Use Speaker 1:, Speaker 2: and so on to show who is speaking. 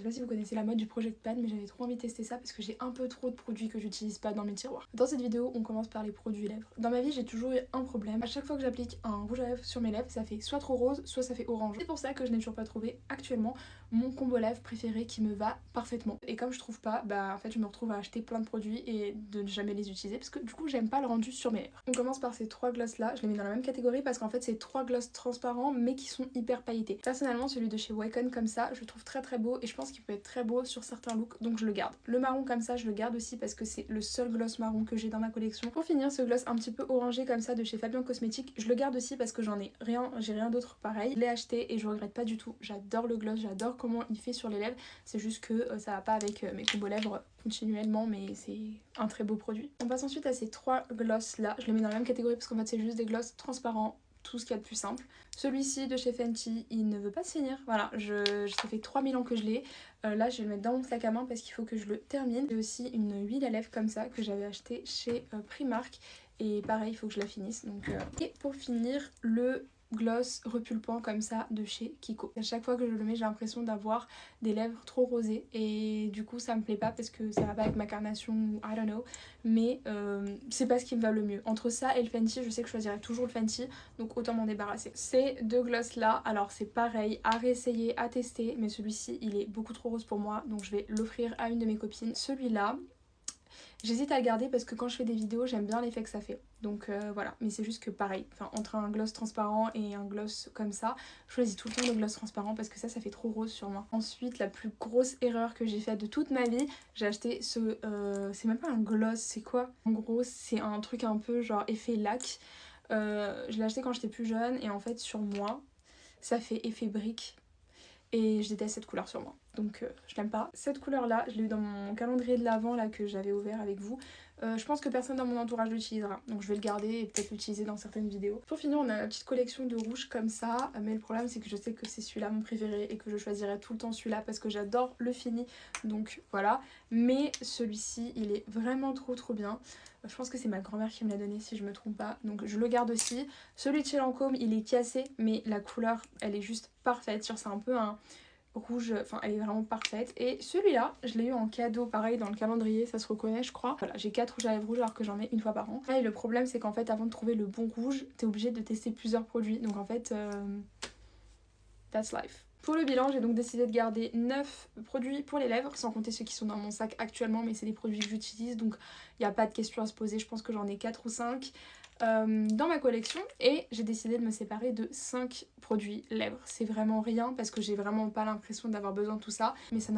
Speaker 1: Je sais pas si vous connaissez la mode du Project Pan, mais j'avais trop envie de tester ça parce que j'ai un peu trop de produits que j'utilise pas dans mes tiroirs. Dans cette vidéo, on commence par les produits lèvres. Dans ma vie, j'ai toujours eu un problème. À chaque fois que j'applique un rouge à lèvres sur mes lèvres, ça fait soit trop rose, soit ça fait orange. C'est pour ça que je n'ai toujours pas trouvé actuellement mon combo lèvres préféré qui me va parfaitement. Et comme je trouve pas, bah en fait je me retrouve à acheter plein de produits et de ne jamais les utiliser parce que du coup j'aime pas le rendu sur mes lèvres. On commence par ces trois glosses là, je les mets dans la même catégorie parce qu'en fait c'est trois glosses transparents mais qui sont hyper pailletés. Personnellement celui de chez Wacom comme ça, je le trouve très beau et je pense qu'il peut être très beau sur certains looks, donc je le garde. Le marron comme ça je le garde aussi parce que c'est le seul gloss marron que j'ai dans ma collection. Pour finir, ce gloss un petit peu orangé comme ça de chez Fabien Cosmétiques, je le garde aussi parce que j'ai rien d'autre pareil. Je l'ai acheté et je regrette pas du tout, j'adore le gloss, j'adore comment il fait sur les lèvres, c'est juste que ça va pas avec mes combos lèvres continuellement, mais c'est un très beau produit. On passe ensuite à ces trois glosses là, je les mets dans la même catégorie parce qu'en fait c'est juste des gloss transparents, tout ce qu'il y a de plus simple. Celui-ci de chez Fenty, il ne veut pas se finir, voilà, ça fait 3000 ans que je l'ai. Là je vais le mettre dans mon sac à main parce qu'il faut que je le termine. J'ai aussi une huile à lèvres comme ça que j'avais acheté chez Primark et pareil il faut que je la finisse. Donc, Et pour finir, le gloss repulpant comme ça de chez Kiko. À chaque fois que je le mets j'ai l'impression d'avoir des lèvres trop rosées et du coup ça me plaît pas parce que ça va pas avec ma carnation ou I don't know, mais c'est pas ce qui me va le mieux. Entre ça et le Fenty, je sais que je choisirais toujours le Fenty, donc autant m'en débarrasser. Ces deux gloss là, alors c'est pareil, à réessayer, à tester, mais celui-ci il est beaucoup trop rose pour moi, donc je vais l'offrir à une de mes copines. Celui-là, j'hésite à le garder parce que quand je fais des vidéos, j'aime bien l'effet que ça fait. Donc voilà, mais c'est juste que pareil, entre un gloss transparent et un gloss comme ça, je choisis tout le temps le gloss transparent parce que ça fait trop rose sur moi. Ensuite, la plus grosse erreur que j'ai faite de toute ma vie, j'ai acheté ce... c'est même pas un gloss, c'est quoi? En gros, c'est un truc un peu genre effet lac. Je l'ai acheté quand j'étais plus jeune et en fait sur moi, ça fait effet brique. Et je déteste cette couleur sur moi, donc je l'aime pas. Cette couleur là, je l'ai eu dans mon calendrier de l'Avent là que j'avais ouvert avec vous. Je pense que personne dans mon entourage l'utilisera, donc je vais le garder et peut-être l'utiliser dans certaines vidéos. Pour finir, on a la petite collection de rouges comme ça, mais le problème c'est que je sais que c'est celui-là mon préféré et que je choisirai tout le temps celui-là parce que j'adore le fini, donc voilà. Mais celui-ci, il est vraiment trop bien. Je pense que c'est ma grand-mère qui me l'a donné si je me trompe pas, donc je le garde aussi. Celui de chez Lancôme, il est cassé, mais la couleur, elle est juste parfaite. C'est un peu un rouge, enfin elle est vraiment parfaite. Et celui-là, je l'ai eu en cadeau, pareil dans le calendrier, ça se reconnaît je crois. Voilà, j'ai 4 rouges à lèvres rouges alors que j'en mets une fois par an. Et le problème c'est qu'en fait avant de trouver le bon rouge, t'es obligé de tester plusieurs produits. Donc en fait, that's life. Pour le bilan, j'ai donc décidé de garder 9 produits pour les lèvres, sans compter ceux qui sont dans mon sac actuellement, mais c'est des produits que j'utilise, donc il n'y a pas de question à se poser, je pense que j'en ai 4 ou 5 dans ma collection, et j'ai décidé de me séparer de 5 produits lèvres. C'est vraiment rien, parce que j'ai vraiment pas l'impression d'avoir besoin de tout ça, mais ça n'a